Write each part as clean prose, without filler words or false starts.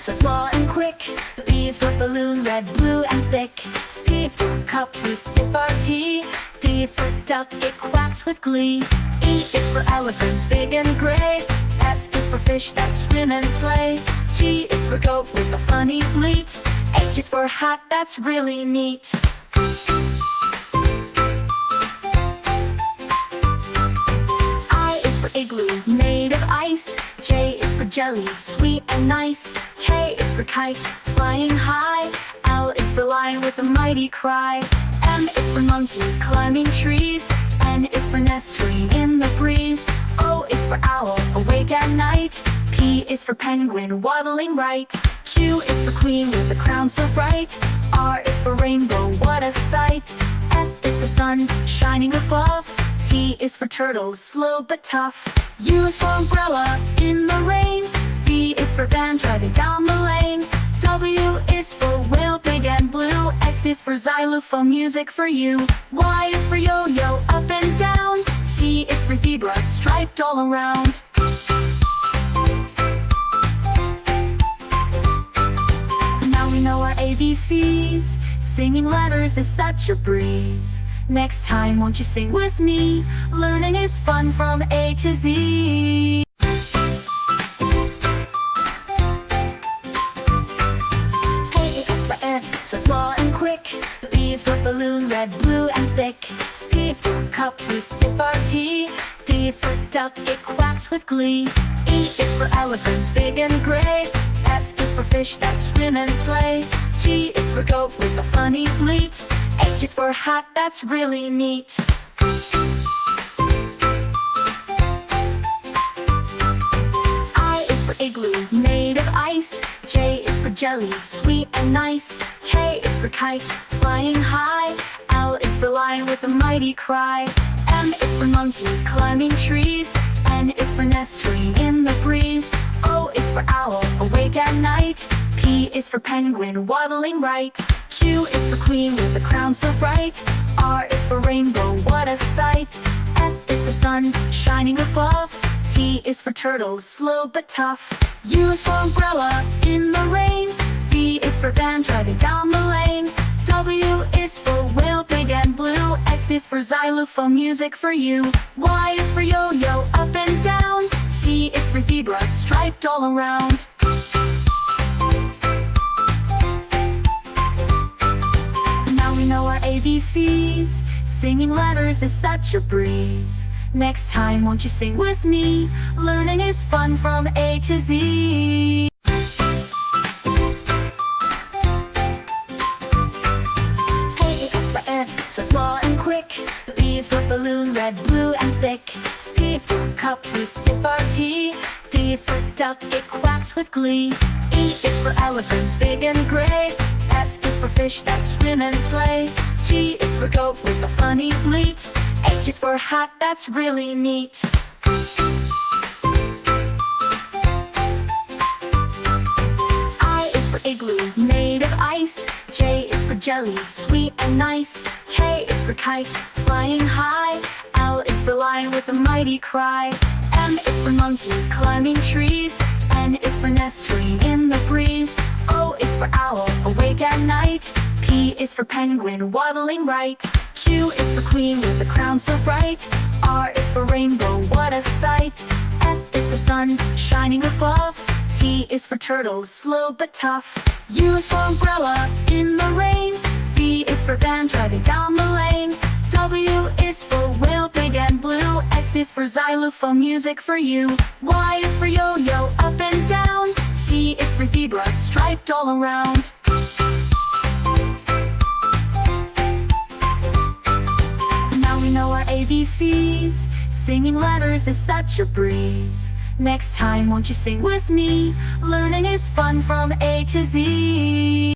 so small and quick. B is for balloon, red, blue, and thick. C is for cup, we sip our tea. D is for duck, it quacks with glee. E is for elephant, big and gray. F is for fish that swim and play. G is for goat with a funny bleat. H is for hat, that's really neat. I is for igloo, made of ice. J is for jelly, sweet and nice. K is for kite, flying high. L is for lion with a mighty cry. M is for monkey, climbing trees. N is for nest, swinging in the breeze. O is for owl, awake at night. P is for penguin, waddling right. Q is for queen with a crown so bright. R is for rainbow, what a sight. S is for sun, shining above. T is for turtle, slow but tough. U is for umbrella, in the rain. V is for van, driving down the lane. W is for whale, big and blue. X is for xylophone, music for you. Y is for yo-yo, up and down. Z is for zebra, striped all around. Now we know our ABCs. Singing letters is such a breeze. Next time, won't you sing with me? Learning is fun from A to Z. So small and quick. B is for balloon, red, blue, and thick. C is for cup, we sip our tea. D is for duck, it quacks with glee. E is for elephant, big and gray. F is for fish that swim and play. G is for goat with a funny bleat. H is for hat, that's really neat. I is for igloo, made of ice. J is for jelly, sweet and nice. K is for kite, flying high. L is for lion with a mighty cry. M is for monkey, climbing trees. N is for nest, swinging in the breeze. O is for owl, awake at night. P is for penguin, waddling right. Q is for queen with a crown so bright. R is for rainbow, what a sight. S is for sun, shining above. T is for turtle, slow but tough. U is for umbrella, in the rain. V is for van, driving down the lane. W is for whale, big and blue. X is for xylophone, music for you. Y is for yo-yo, up and down. Z is for zebra, striped all around. Now we know our ABCs. Singing letters is such a breeze. Next time, won't you sing with me? Learning is fun from A to Z. So small and quick. B is for balloon, red, blue, and thick. C is for cup, we sip our tea. D is for duck, it quacks with glee. E is for elephant, big and gray. F is for fish that swim and play. G is for goat with a funny bleat. H is for hat, that's really neat. I is for igloo, made of ice. J is for jelly, sweet and nice. K is for kite, flying high. L is for lion with a mighty cry. M is for monkey, climbing trees. N is for nest, swinging in the breeze. O is for owl, awake at night. P is for penguin, waddling right. Q is for queen with a crown so bright. R is for rainbow, what a sight. S is for sun, shining above. T is for turtle, slow but tough. U is for umbrella, in the rain. V is for van, driving down the lane. W is for whale, big and blue. X is for xylophone, music for you. Y is for yo-yo, up and down. Z is for zebra, striped all around. Now we know our ABCs. Singing letters is such a breeze. Next time, won't you sing with me? Learning is fun from A to Z.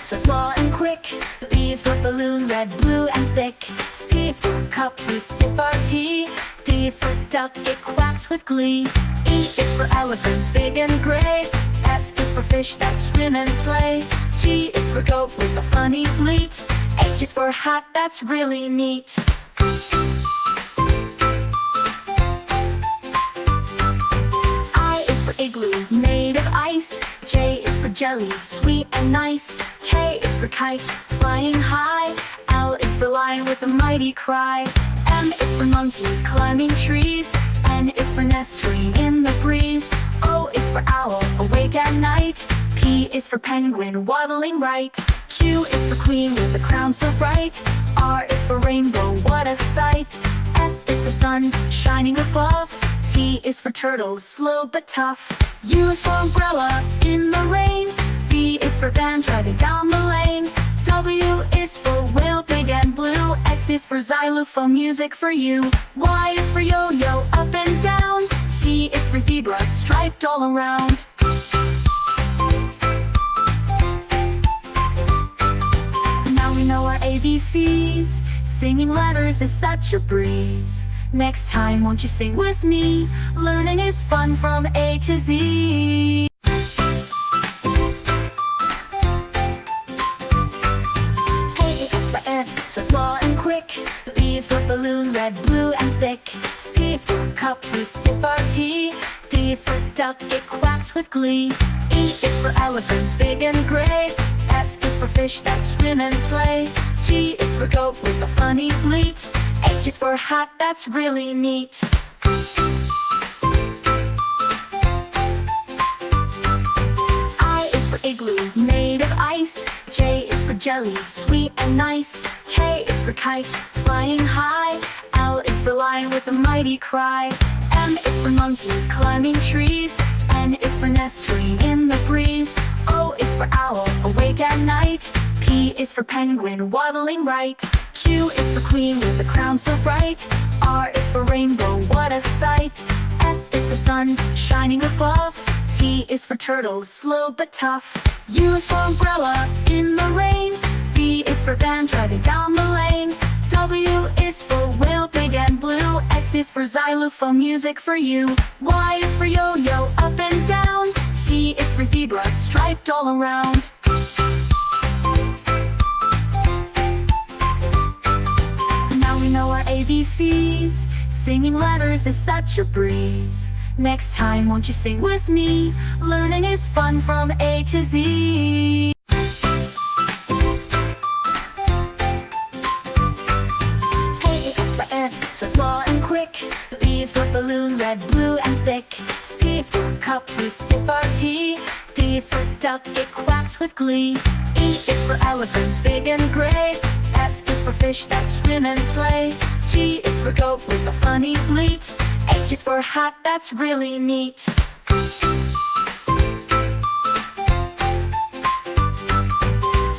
So small and quick. B is for balloon, red, blue, and thick. C is for cup, we sip our tea. D is for duck, it quacks with glee. E is for elephant, big and gray. F is for fish that swim and play. G is for goat with a funny bleat. H is for hat, that's really neat. ice. J is for jelly, sweet and nice. K is for kite, flying high. L is for lion with a mighty cry. M is for monkey, climbing trees. N is for nestling in the breeze. O is for owl, awake at night. P is for penguin, waddling right. Q is for queen with a crown so bright. R is for rainbow, what a sight. S is for sun, shining above. T is for turtle, slow but tough. U is for umbrella, in the rain. V is for van, driving down the lane. W is for whale, big and blue. X is for xylophone, music for you. Y is for yo-yo, up and down. Z is for zebra, striped all around. Now we know our ABCs. Singing letters is such a breeze. Next time, won't you sing with me? Learning is fun from A to Z. So small and quick. B is for balloon, red, blue and thick. C is for cup, we sip our tea. D is for duck, it quacks with glee. E is for elephant, big and gray. F is for fish that swim and play. G is for goat with a funny bleat. H is for hat, that's really neat. I is for igloo, made of ice. J is for jelly, sweet and nice. K is for kite, flying high. L is for lion with a mighty cry. M is for monkey, climbing trees. N is for nestling in the breeze. O is for owl, awake at night. P is for penguin, waddling right. Q is for queen with a crown so bright. R is for rainbow, what a sight. S is for sun, shining above. T is for turtle, slow but tough. U is for umbrella, in the rain. V is for van, driving down the lane. W is for whale, big and blue. X is for xylophone, music for you. Y is for yo-yo, up and down. Z is for zebra, striped all around. Now we know our ABCs. Singing letters is such a breeze. Next time, won't you sing with me? Learning is fun from A to Z. So small and quick. B is for balloon, red, blue and thick. C is for cup, we sip our tea. D is for duck, it quacks with glee. E is for elephant, big and gray. F is for fish that swim and play. G is for goat with a funny bleat. H is for hat, that's really neat.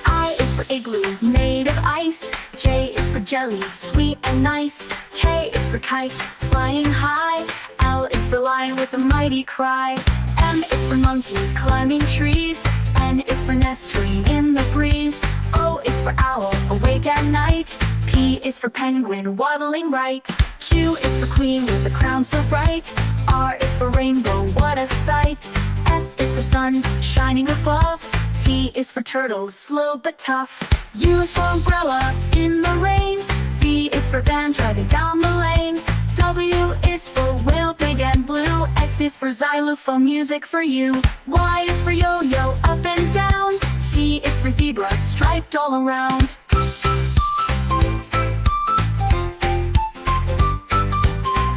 I is for igloo, made of ice. J is for jelly, sweet and nice. K is for kite, flying high. L is for lion with a mighty cry. M is for monkey, climbing trees. N is for nestling in the breeze. O is for owl, awake at night. P is for penguin, waddling right. Q is for queen with a crown so bright. R is for rainbow, what a sight. S is for sun, shining above. T is for turtle, slow but tough. U is for umbrella, in the rain. V is for van, driving down the lane. W is for whale, big and blue. X is for xylophone, music for you. Y is for yo-yo, up and down. Z is for zebra, striped all around.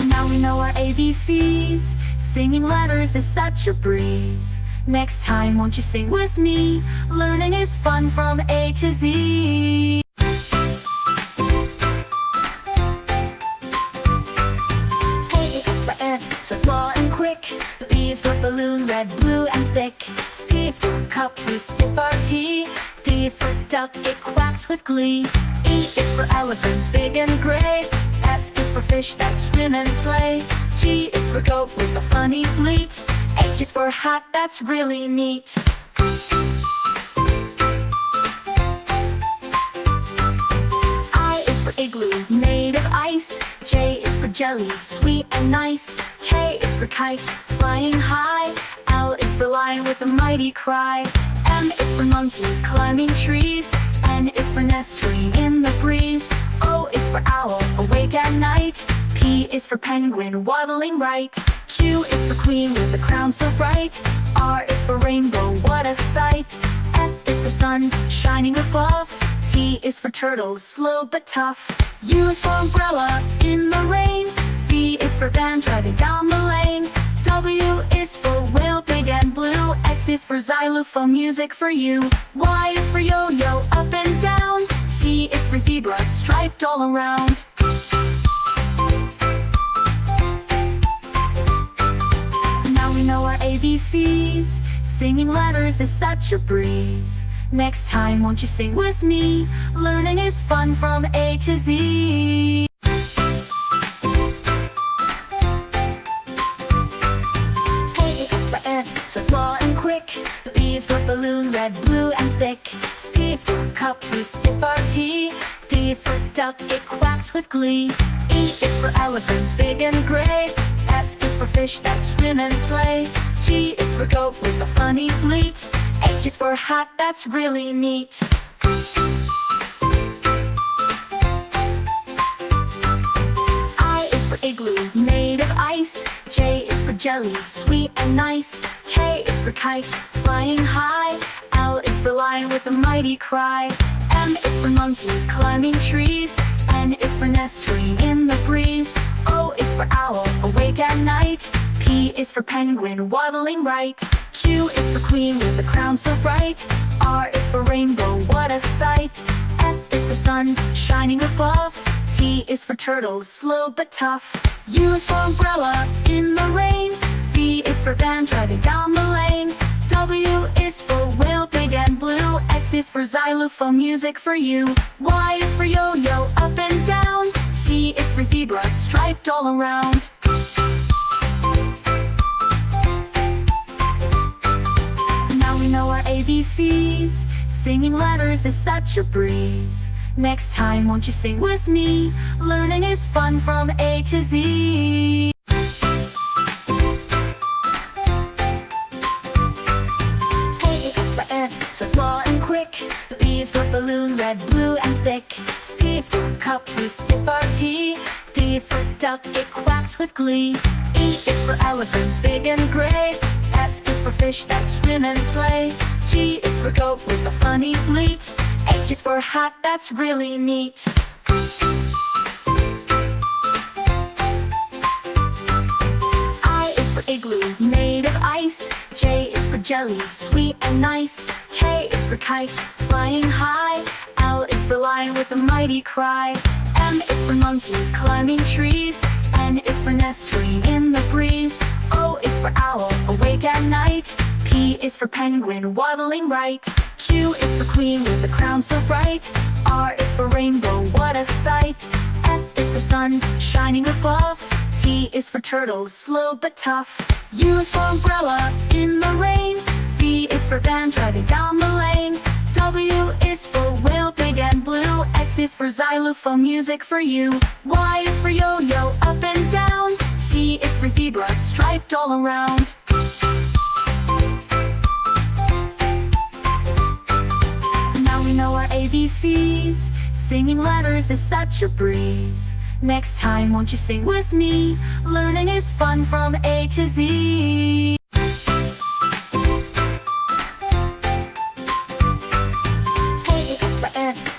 Now we know our ABCs. Singing letters is such a breeze. Next time, won't you sing with me? Learning is fun from A to Z. So small and quick. B is for balloon, red, blue and thick. C is for cup, we sip our tea. D is for duck, it quacks with glee. E is for elephant, big and gray. F is for fish that swim and play. G is for goat with a funny bleat. H is for hat, that's really neat. I is for igloo, made of ice. J is for jelly, sweet and nice. K is for kite, flying high. L is for lion with a mighty cry. M is for monkey, climbing trees. N is for nestling in the breeze. O is for owl, awake at night. P is for penguin waddling right. Q is for queen with a crown so bright. R is for rainbow, what a sight. S is for sun, shining above. T is for turtle, slow but tough. U is for umbrella, in the rain. V is for van, driving down the lane. W is for whale, big and blue. X is for xylophone, music for you. Y is for yo-yo, up and down. Z is for zebra, striped all around. Now we know our ABCs. Singing letters is such a breeze. Next time, won't you sing with me? Learning is fun from A to Z. So small and quick. B is for balloon, red, blue and thick. C is for cup, we sip our tea. D is for duck, it quacks with glee. E is for elephant, big and gray. F is for fish that swim and play. G is for goat with a funny bleat. H is for hat, that's really neat. I is for igloo, made of ice. J is for jelly, sweet and nice. K is for kite, flying high. L is for lion with a mighty cry. M is for monkey, climbing trees. N is for nestling in the breeze. O is for owl, awake at night. P is for penguin, waddling right. Q is for queen with a crown so bright. R is for rainbow, what a sight. S is for sun, shining above. T is for turtle, slow but tough. U is for umbrella, in the rain. V is for van, driving down the lane. W is for whale, big and blue. X is for xylophone, music for you. Y is for yo-yo, up and down. Z is for zebra, striped all around. Now we know our ABCs. Singing letters is such a breeze. Next time, won't you sing with me? Learning is fun from A to Z. So small and quick. B is for balloon, red, blue and thick. C is for cup, we sip our tea. D is for duck, it quacks with glee. E is for elephant, big and gray. F is for fish that swim and play. G is for goat with a funny bleat. H is for hat, that's really neat. I is for igloo, made of ice. J is for jelly, sweet and nice. K is for kite, flying high. L is for lion with a mighty cry. M is for monkey, climbing trees. N is for nestling in the breeze. O is for owl, awake at night. P is for penguin, waddling right. Q is for queen with a crown so bright. R is for rainbow, what a sight. S is for sun, shining above. T is for turtle, slow but tough. U is for umbrella, in the rain. V is for van, driving down the lane. W is for whale, big and blue. X is for xylophone, music for you. Y is for yo-yo, up and down. Z is for zebra, striped all around. Now we know our ABCs. Singing letters is such a breeze. Next time, won't you sing with me? Learning is fun from A to Z.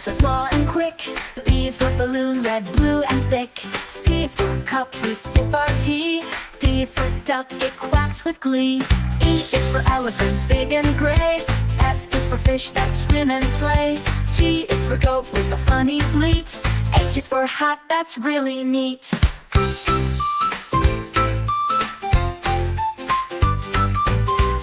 So small and quick. B is for balloon, red, blue and thick. C is for cup, we sip our tea. D is for duck, it quacks with glee. E is for elephant, big and gray. F is for fish that swim and play. G is for goat with a funny bleat. H is for hat, that's really neat.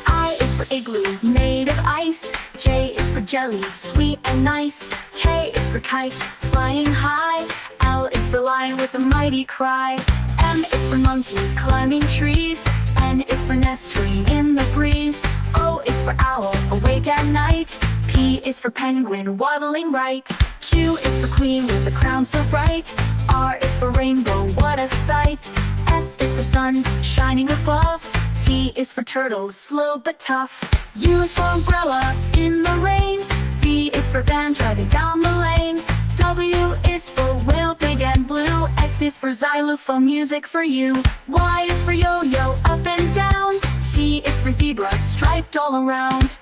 I is for igloo, made of ice. J is for jelly, sweet and nice. K is for kite, flying high. L is for lion with a mighty cry. M is for monkey, climbing trees. N is for nestling in the breeze. O is for owl, awake at night. P is for penguin, waddling right. Q is for queen with a crown so bright. R is for rainbow, what a sight. S is for sun, shining above. T is for turtle, slow but tough. U is for umbrella, in the rain. V is for van, driving down the lane. W is for whale, big and blue. X X is for xylophone music for you. Y is for yo-yo, up and down. Z is for zebra, striped all around.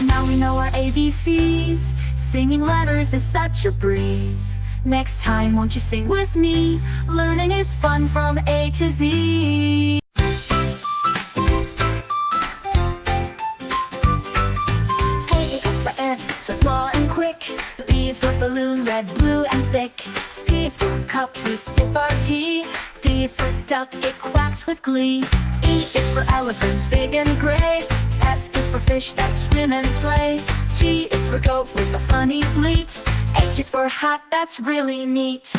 Now we know our ABCs. Singing letters is such a breeze. Next time, won't you sing with me? Learning is fun from A to Z. So small and quick. B is for balloon, red, blue, and thick. C is for cup, we sip our tea. D is for duck, it quacks with glee. E is for elephant, big and gray. F is for fish that swim and play. G is for goat with a funny bleat. H is for hat, that's really neat.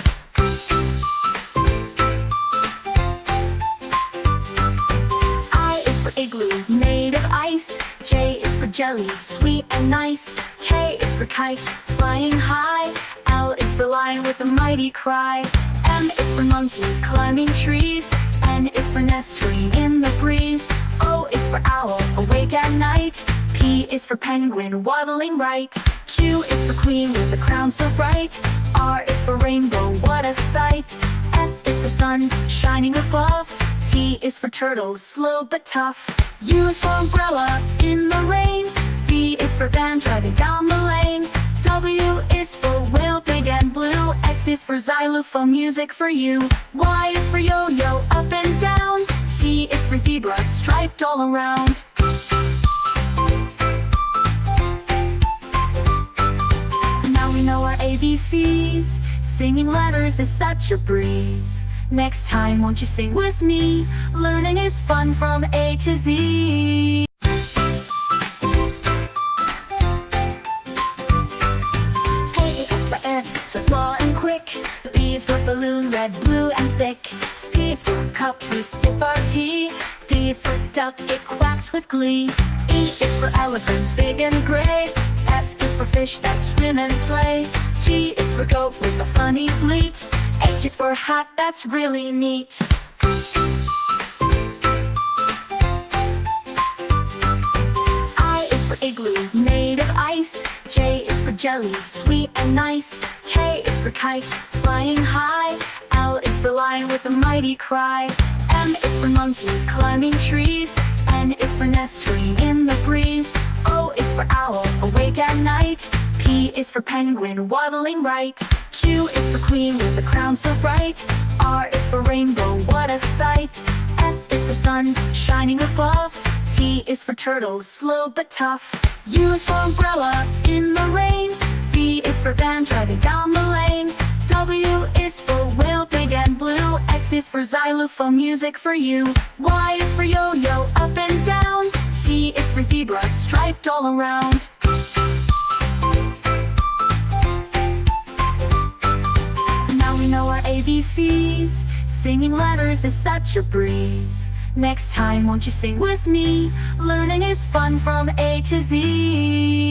I is for igloo, made of ice. J is for jelly, sweet and nice. K is for kite, flying high. L is for lion with a mighty cry. M is for monkey, climbing trees. N is for nestling in the breeze. O is for owl, awake at night. P is for penguin, waddling right. Q is for queen with a crown so bright. R is for rainbow, what a sight. S is for sun, shining above. T is for turtle, slow but tough. U is for umbrella, in the rain. V is for van, driving down the lane. W is for whale, big and blue. X is for xylophone music for you. Y is for yo-yo, up and down. Z is for zebra, striped all around. Now we know our ABCs. Singing letters is such a breeze. Next time, won't you sing with me? Learning is fun from A to Z. So small and quick. B is for balloon, red, blue, and thick. C is for cup, we sip our tea. D is for duck, it quacks with glee. E is for elephant, big and gray. F is for fish that swim and play. G is for goat with a funny bleat. H is for hat, that's really neat. I is for igloo, made of ice. J is for jelly, sweet and nice. K is for kite, flying high. L is for lion with a mighty cry. M is for monkey, climbing trees. N is for nestling in the breeze. O is for owl, awake at night. P is for penguin, waddling right. Q is for queen with a crown so bright. R is for rainbow, what a sight. S is for sun, shining above. T is for turtle, slow but tough. U is for umbrella, in the rain. V is for van, driving down the lane. W is for whale, big and blue. X is for xylophone music for you. Y is for yo-yo, up and down. Z is for zebra, striped all around. Now we know our ABCs. Singing letters is such a breeze. Next time, won't you sing with me? Learning is fun from A to Z.